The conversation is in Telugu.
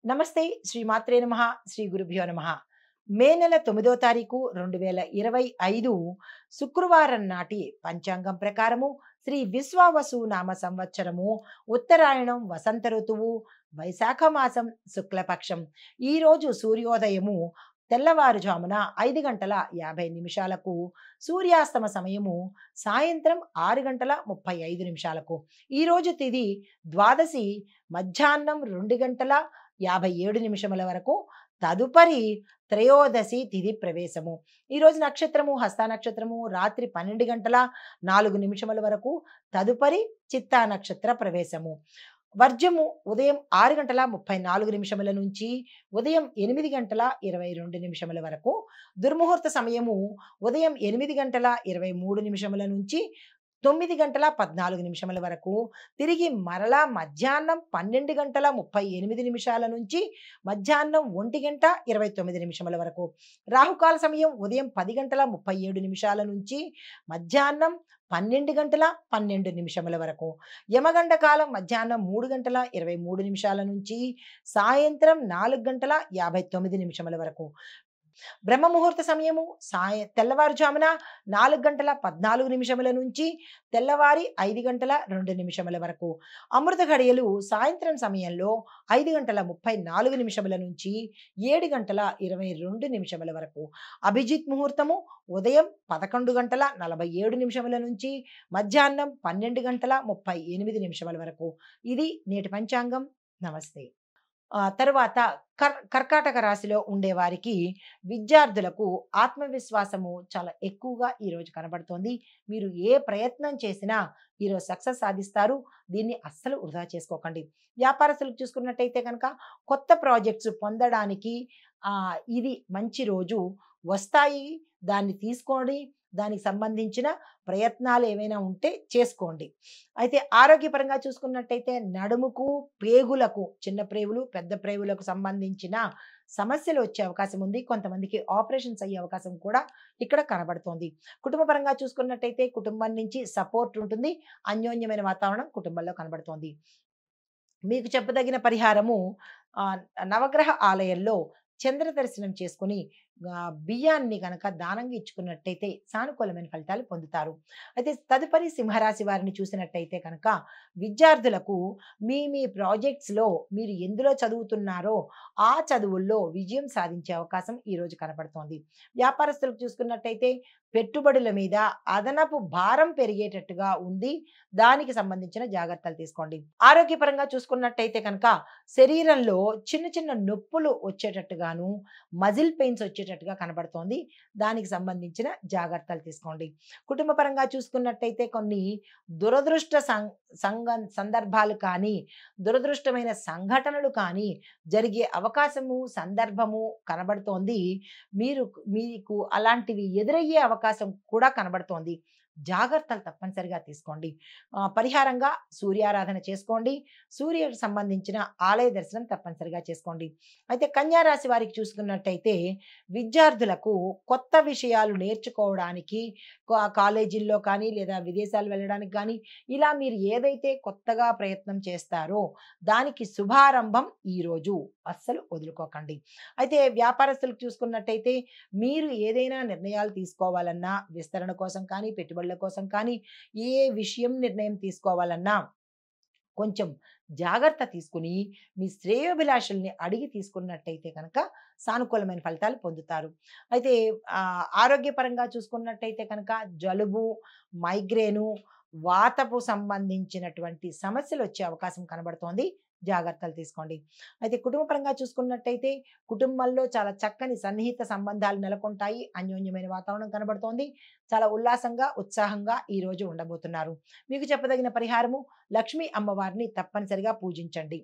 నమస్తే శ్రీ మాత్రే నమః శ్రీ గురుభ్యో నమః. మే నెల 9వ తారీఖు 2025 శుక్రవారం నాటి పంచాంగం ప్రకారము శ్రీ విశ్వావసు నామ సంవత్సరము ఉత్తరాయణం వసంత ఋతువు వైశాఖ మాసం శుక్లపక్షం. ఈరోజు సూర్యోదయము తెల్లవారుజామున 5 గంటల 50 నిమిషాలకు, సూర్యాస్తమ సమయము సాయంత్రం 6 గంటల 35 నిమిషాలకు. ఈరోజు తిథి ద్వాదశి మధ్యాహ్నం 2 గంటల 57 నిమిషముల వరకు, తదుపరి త్రయోదశి తిథి ప్రవేశము. ఈరోజు నక్షత్రము హస్త నక్షత్రము రాత్రి 12 గంటల 4 నిమిషముల వరకు, తదుపరి చిత్తా నక్షత్ర ప్రవేశము. వర్జము ఉదయం 6 గంటల 34 నిమిషముల నుంచి ఉదయం 8 గంటల 22 నిమిషముల వరకు. దుర్ముహూర్త సమయము ఉదయం 8 గంటల 23 నిమిషముల నుంచి 9 గంటల 14 నిమిషముల వరకు. తిరిగి మరలా మధ్యాహ్నం 12 గంటల 38 నిమిషాల నుంచి మధ్యాహ్నం 1 గంట 29 నిమిషముల వరకు. రాహుకాల సమయం ఉదయం 10 గంటల 37 నిమిషాల నుంచి మధ్యాహ్నం 12 గంటల 12 నిమిషముల వరకు. యమగండ కాలం మధ్యాహ్నం 3 గంటల 23 నిమిషాల నుంచి సాయంత్రం 4 గంటల 59 నిమిషముల వరకు. బ్రహ్మ ముహూర్త సమయము తెల్లవారుజామున 4 గంటల 14 నిమిషముల నుంచి తెల్లవారి 5 గంటల 2 నిమిషముల వరకు. అమృత ఘడియలు సాయంత్రం సమయంలో 5 గంటల 34 నిమిషముల నుంచి 7 గంటల 22 నిమిషముల వరకు. అభిజిత్ ముహూర్తము ఉదయం 11 గంటల 47 నిమిషముల నుంచి మధ్యాహ్నం 12 గంటల 38 నిమిషముల వరకు. ఇది నేటి పంచాంగం. నమస్తే. తరువాత కర్కాటక రాశిలో ఉండేవారికి విద్యార్థులకు ఆత్మవిశ్వాసము చాలా ఎక్కువగా ఈరోజు కనబడుతోంది. మీరు ఏ ప్రయత్నం చేసినా ఈరోజు సక్సెస్ సాధిస్తారు. దీన్ని అస్సలు వృధా చేసుకోకండి. వ్యాపారస్తులకు చూసుకున్నట్టయితే కనుక కొత్త ప్రాజెక్ట్స్ పొందడానికి ఇది మంచి రోజు. వస్తాయి, దాన్ని తీసుకోండి. దానికి సంబంధించిన ప్రయత్నాలు ఏవైనా ఉంటే చేసుకోండి. అయితే ఆరోగ్యపరంగా చూసుకున్నట్టయితే నడుముకు, పేగులకు, చిన్న ప్రేవులు పెద్ద ప్రేవులకు సంబంధించిన సమస్యలు వచ్చే అవకాశం ఉంది. కొంతమందికి ఆపరేషన్స్ అయ్యే అవకాశం కూడా ఇక్కడ కనబడుతోంది. కుటుంబ పరంగా చూసుకున్నట్టయితే కుటుంబం నుంచి సపోర్ట్ ఉంటుంది. అన్యోన్యమైన వాతావరణం కుటుంబంలో కనబడుతోంది. మీకు చెప్పదగిన పరిహారము నవగ్రహ ఆలయంలో చంద్ర దర్శనం చేసుకుని బియ్యాన్ని కనుక దానంగా ఇచ్చుకున్నట్టయితే సానుకూలమైన ఫలితాలు పొందుతారు. అయితే తదుపరి సింహరాశి వారిని చూసినట్టయితే కనుక విద్యార్థులకు మీ ప్రాజెక్ట్స్లో మీరు ఎందులో చదువుతున్నారో ఆ చదువుల్లో విజయం సాధించే అవకాశం ఈరోజు కనపడుతోంది. వ్యాపారస్తులకు చూసుకున్నట్టయితే పెట్టుబడుల మీద అదనపు భారం పెరిగేటట్టుగా ఉంది. దానికి సంబంధించిన జాగ్రత్తలు తీసుకోండి. ఆరోగ్యపరంగా చూసుకున్నట్టయితే కనుక శరీరంలో చిన్న చిన్న నొప్పులు వచ్చేటట్టుగాను, మజిల్ పెయిన్స్ వచ్చేటట్టుగా కనబడుతోంది. దానికి సంబంధించిన జాగ్రత్తలు తీసుకోండి. కుటుంబ పరంగా చూసుకున్నట్టయితే కొన్ని దురదృష్ట సందర్భాలు కానీ, దురదృష్టమైన సంఘటనలు కానీ జరిగే అవకాశము, సందర్భము కనబడుతోంది. మీకు అలాంటివి ఎదురయ్యే అవకాశం కూడా కనబడుతోంది. జాగ్రత్తలు తప్పనిసరిగా తీసుకోండి. పరిహారంగా సూర్యారాధన చేసుకోండి. సూర్యుడికి సంబంధించిన ఆలయ దర్శనం తప్పనిసరిగా చేసుకోండి. అయితే కన్యా రాశి వారికి చూసుకున్నట్టయితే విద్యార్థులకు కొత్త విషయాలు నేర్చుకోవడానికి కాలేజీల్లో కానీ లేదా విదేశాలు వెళ్ళడానికి కానీ ఇలా మీరు ఏదైతే కొత్తగా ప్రయత్నం చేస్తారో దానికి శుభారంభం ఈరోజు. అస్సలు వదులుకోకండి. అయితే వ్యాపారస్తులకు చూసుకున్నట్టయితే మీరు ఏదైనా నిర్ణయాలు తీసుకోవాలన్నా, విస్తరణ కోసం కానీ, పెట్టుబడుల కోసం కానీ, ఏ విషయం నిర్ణయం తీసుకోవాలన్నా కొంచెం జాగ్రత్త తీసుకుని మీ శ్రేయోభిలాషుల్ని అడిగి తీసుకున్నట్టయితే కనుక సానుకూలమైన ఫలితాలు పొందుతారు. అయితే ఆరోగ్యపరంగా చూసుకున్నట్టయితే కనుక జలుబు, మైగ్రేను, వాతపు సంబంధించినటువంటి సమస్యలు వచ్చే అవకాశం కనబడుతోంది. జాగ్రత్తలు తీసుకోండి. అయితే కుటుంబపరంగా చూసుకున్నట్టయితే కుటుంబంలో చాలా చక్కని సన్నిహిత సంబంధాలు నెలకొంటాయి. అన్యోన్యమైన వాతావరణం కనబడుతోంది. చాలా ఉల్లాసంగా, ఉత్సాహంగా ఈరోజు ఉండబోతున్నారు. మీకు చెప్పదగిన పరిహారము లక్ష్మీ అమ్మవారిని తప్పనిసరిగా పూజించండి.